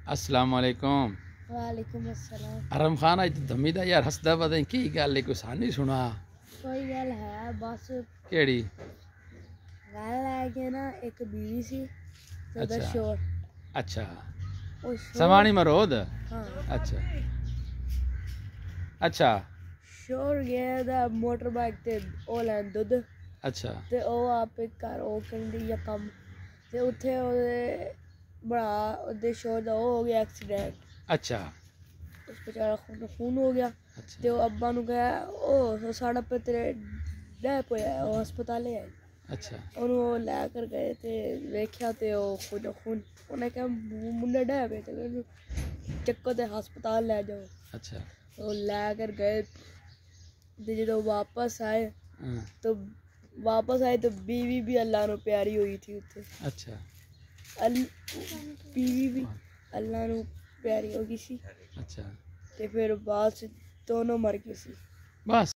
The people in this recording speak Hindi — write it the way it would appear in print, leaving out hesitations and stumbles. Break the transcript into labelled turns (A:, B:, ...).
A: अस्सलाम वालेकुम।
B: वालेकुम अस्सलाम।
A: आराम खान अज धमी दा यार हसदा पता की गल है कोई सानी सुना
B: कोई गल है बस
A: केड़ी
B: गल है कि ना एक बीवी सी ते ओदा
A: अच्छा
B: शोर
A: अच्छा
B: ओ शोर
A: समानी मरोद
B: हाँ
A: अच्छा अच्छा
B: शोर गया दा मोटर बाइक ते ओ लैन दुध
A: अच्छा
B: ते ओ आपे घर ओ कंडी या कम ते उत्थे ओदे बड़ा ओदे शोर दा ओ हो गया एक्सीडेंट।
A: अच्छा
B: उस बेचारा खून हो गया
A: अच्छा
B: ते अब्बा नु कहा ओ साड़ा पे तेरे डैप होया है ओ हस्पताल है।
A: अच्छा
B: ਉਹਨੂੰ ਉਹ ਲੈ ਕਰ ਗਏ ਤੇ ਵੇਖਿਆ ਤੇ ਉਹ खून ਉਹਨੇ ਕਿਹਾ ਮੁੰਡਾ ਡੈ ਪਿਆ ਤੇ ਉਹਨੂੰ ਚੱਕੋ ਤੇ ਹਸਪਤਾਲ ਲੈ ਜਾਓ।
A: अच्छा
B: ਉਹ ਲੈ ਕਰ ਗਏ ਤੇ ਜਦੋਂ वापस आए तो बीवी भी अल्लाह नु प्यारी हुई थी उत्थे।
A: अच्छा
B: बीवी भी अल्लाह नु प्यारी हो गई सी
A: अच्छा
B: ते फिर बाद दोनों मर गए सी।
A: बस